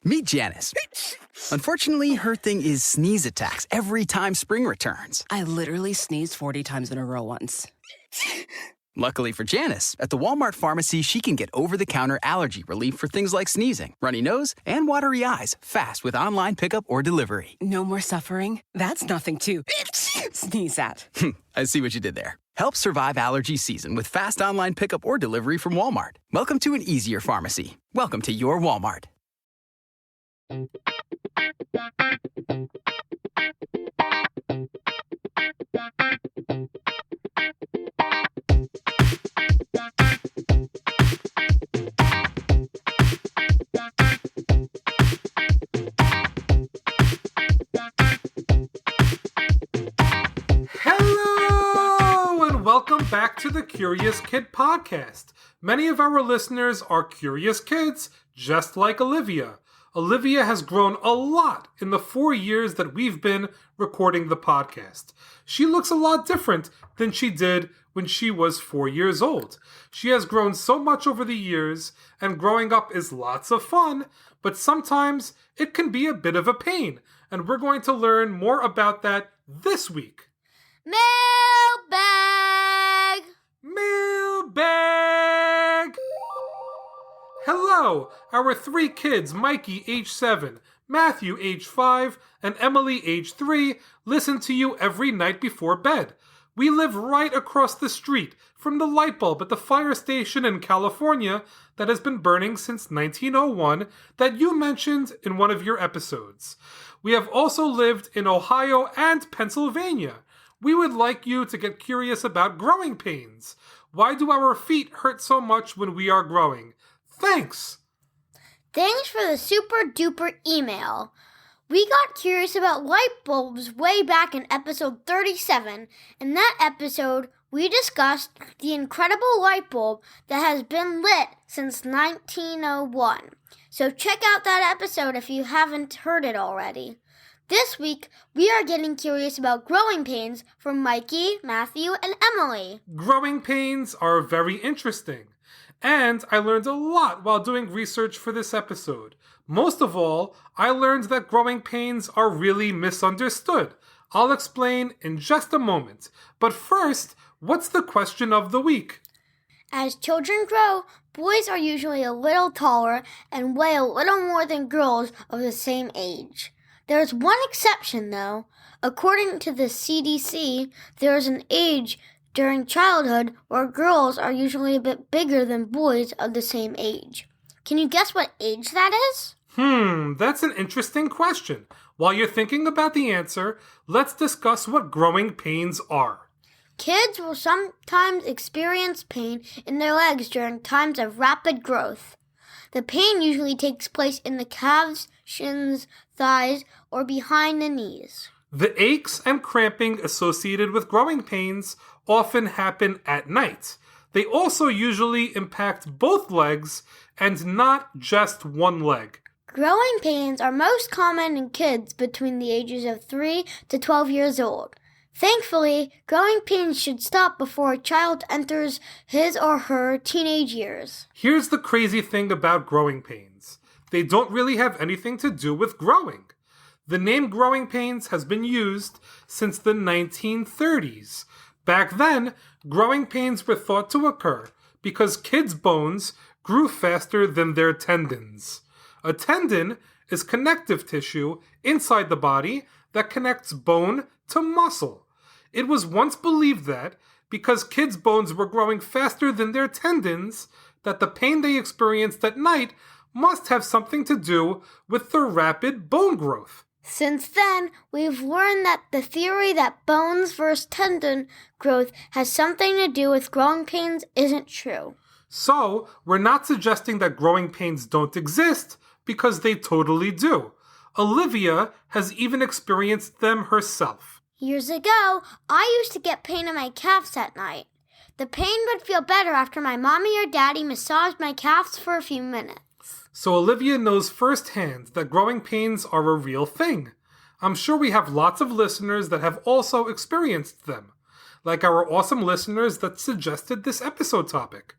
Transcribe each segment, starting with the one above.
Meet Janice. Unfortunately, her thing is sneeze attacks every time spring returns. I literally sneezed 40 times in a row once. Luckily for Janice, at the Walmart pharmacy, she can get over-the-counter allergy relief for things like sneezing, runny nose, and watery eyes fast with online pickup or delivery. No more suffering? That's nothing to sneeze at. I see what you did there. Help survive allergy season with fast online pickup or delivery from Walmart. Welcome to an easier pharmacy. Welcome to your Walmart. Welcome back to the Curious Kid Podcast. Many of our listeners are curious kids, just like Olivia. Olivia has grown a lot in the 4 years that we've been recording the podcast. She looks a lot different than she did when she was 4 years old. She has grown so much over the years, and growing up is lots of fun, but sometimes it can be a bit of a pain, and we're going to learn more about that this week. Mailbag! Mailbag! Hello, our 3 kids, Mikey, age 7, Matthew, age 5, and Emily, age 3, listen to you every night before bed. We live right across the street from the light bulb at the fire station in California that has been burning since 1901 that you mentioned in one of your episodes. We have also lived in Ohio and Pennsylvania. We would like you to get curious about growing pains. Why do our feet hurt so much when we are growing? Thanks! Thanks for the super duper email. We got curious about light bulbs way back in episode 37. In that episode, we discussed the incredible light bulb that has been lit since 1901. So check out that episode if you haven't heard it already. This week, we are getting curious about growing pains from Mikey, Matthew, and Emily. Growing pains are very interesting, and I learned a lot while doing research for this episode. Most of all, I learned that growing pains are really misunderstood. I'll explain in just a moment, but first, what's the question of the week? As children grow, boys are usually a little taller and weigh a little more than girls of the same age. There is one exception, though. According to the CDC, there is an age during childhood where girls are usually a bit bigger than boys of the same age. Can you guess what age that is? That's an interesting question. While you're thinking about the answer, let's discuss what growing pains are. Kids will sometimes experience pain in their legs during times of rapid growth. The pain usually takes place in the calves, shins, thighs, or behind the knees. The aches and cramping associated with growing pains often happen at night. They also usually impact both legs and not just one leg. Growing pains are most common in kids between the ages of 3 to 12 years old. Thankfully, growing pains should stop before a child enters his or her teenage years. Here's the crazy thing about growing pains. They don't really have anything to do with growing. The name growing pains has been used since the 1930s. Back then, growing pains were thought to occur because kids' bones grew faster than their tendons. A tendon is connective tissue inside the body that connects bone to muscle. It was once believed that, because kids' bones were growing faster than their tendons, that the pain they experienced at night must have something to do with the rapid bone growth. Since then, we've learned that the theory that bones versus tendon growth has something to do with growing pains isn't true. So, we're not suggesting that growing pains don't exist, because they totally do. Olivia has even experienced them herself. Years ago, I used to get pain in my calves at night. The pain would feel better after my mommy or daddy massaged my calves for a few minutes. So Olivia knows firsthand that growing pains are a real thing. I'm sure we have lots of listeners that have also experienced them, like our awesome listeners that suggested this episode topic.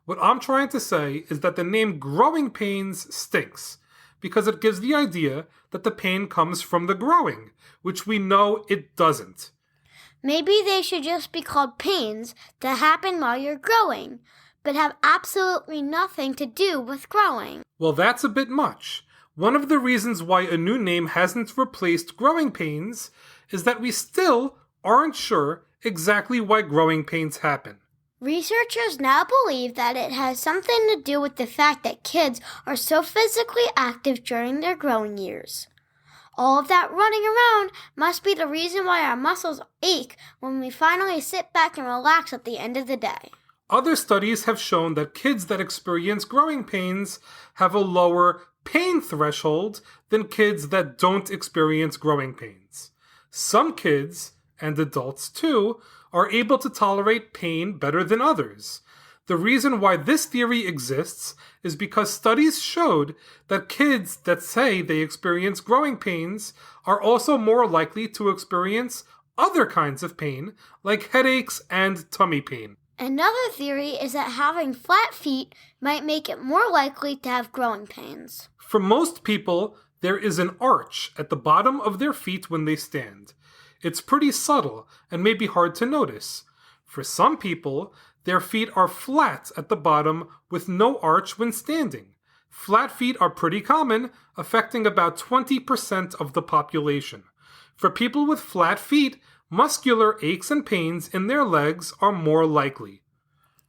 What I'm trying to say is that the name growing pains stinks. because it gives the idea that the pain comes from the growing, which we know it doesn't. Maybe they should just be called pains that happen while you're growing, but have absolutely nothing to do with growing. Well, that's a bit much. One of the reasons why a new name hasn't replaced growing pains is that we still aren't sure exactly why growing pains happen. Researchers now believe that it has something to do with the fact that kids are so physically active during their growing years. All of that running around must be the reason why our muscles ache when we finally sit back and relax at the end of the day. Other studies have shown that kids that experience growing pains have a lower pain threshold than kids that don't experience growing pains. Some kids, and adults too, are able to tolerate pain better than others. The reason why this theory exists is because studies showed that kids that say they experience growing pains are also more likely to experience other kinds of pain, like headaches and tummy pain. Another theory is that having flat feet might make it more likely to have growing pains. For most people, there is an arch at the bottom of their feet when they stand. It's pretty subtle and may be hard to notice. For some people, their feet are flat at the bottom with no arch when standing. Flat feet are pretty common, affecting about 20% of the population. For people with flat feet, muscular aches and pains in their legs are more likely.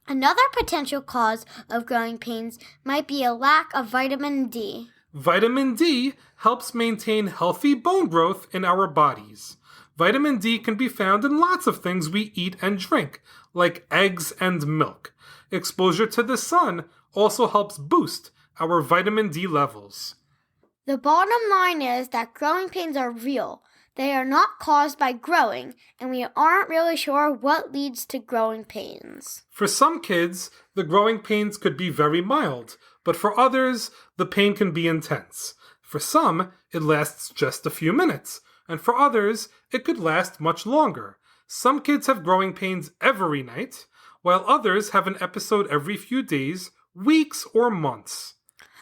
Another potential cause of growing pains might be a lack of vitamin D. Vitamin D helps maintain healthy bone growth in our bodies. Vitamin D can be found in lots of things we eat and drink, like eggs and milk. Exposure to the sun also helps boost our vitamin D levels. The bottom line is that growing pains are real. They are not caused by growing, and we aren't really sure what leads to growing pains. For some kids, the growing pains could be very mild, but for others, the pain can be intense. For some, it lasts just a few minutes, and for others, it could last much longer. Some kids have growing pains every night, while others have an episode every few days, weeks, or months.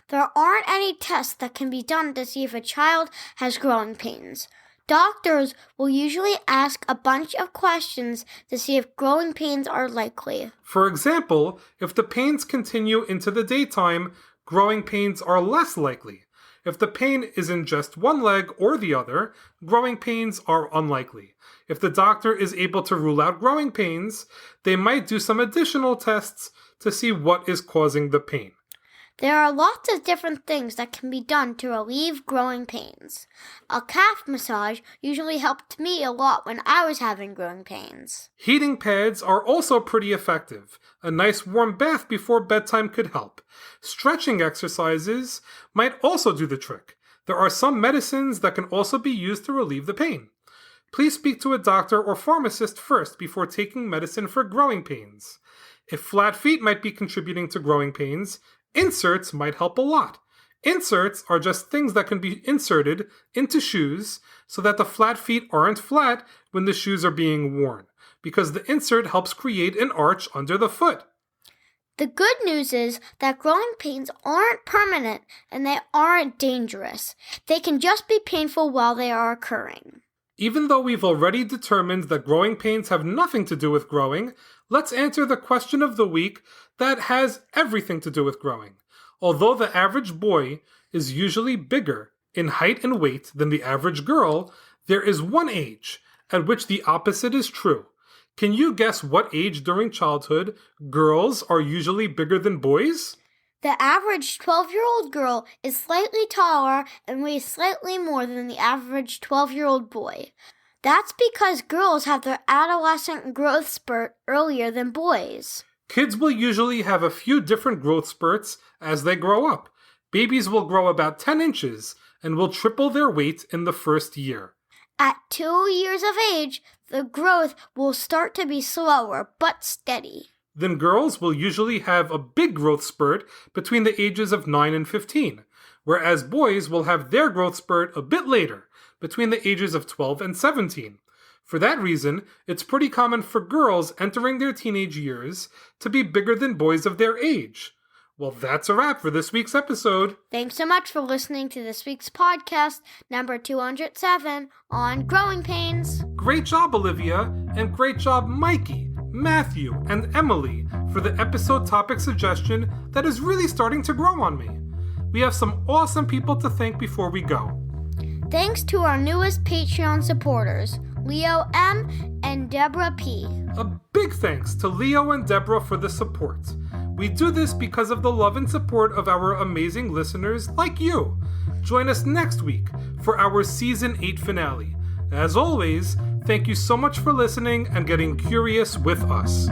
There aren't any tests that can be done to see if a child has growing pains. Doctors will usually ask a bunch of questions to see if growing pains are likely. For example, if the pains continue into the daytime, growing pains are less likely. If the pain is in just one leg or the other, growing pains are unlikely. If the doctor is able to rule out growing pains, they might do some additional tests to see what is causing the pain. There are lots of different things that can be done to relieve growing pains. A calf massage usually helped me a lot when I was having growing pains. Heating pads are also pretty effective. A nice warm bath before bedtime could help. Stretching exercises might also do the trick. There are some medicines that can also be used to relieve the pain. Please speak to a doctor or pharmacist first before taking medicine for growing pains. If flat feet might be contributing to growing pains, inserts might help a lot. Inserts are just things that can be inserted into shoes so that the flat feet aren't flat when the shoes are being worn, because the insert helps create an arch under the foot. The good news is that growing pains aren't permanent and they aren't dangerous. They can just be painful while they are occurring. Even though we've already determined that growing pains have nothing to do with growing, let's answer the question of the week that has everything to do with growing. Although the average boy is usually bigger in height and weight than the average girl, there is one age at which the opposite is true. Can you guess what age during childhood girls are usually bigger than boys? The average 12-year-old girl is slightly taller and weighs slightly more than the average 12-year-old boy. That's because girls have their adolescent growth spurt earlier than boys. Kids will usually have a few different growth spurts as they grow up. Babies will grow about 10 inches and will triple their weight in the first year. At 2 years of age, the growth will start to be slower but steady. Then girls will usually have a big growth spurt between the ages of 9 and 15, whereas boys will have their growth spurt a bit later, between the ages of 12 and 17. For that reason, it's pretty common for girls entering their teenage years to be bigger than boys of their age. Well, that's a wrap for this week's episode. Thanks so much for listening to this week's podcast, number 207, on growing pains. Great job, Olivia, and great job, Mikey, Matthew, and Emily for the episode topic suggestion that is really starting to grow on me. We have some awesome people to thank before we go. Thanks to our newest Patreon supporters, Leo M. and Deborah P. A big thanks to Leo and Deborah for the support. We do this because of the love and support of our amazing listeners like you. Join us next week for our Season 8 finale. As always, thank you so much for listening and getting curious with us.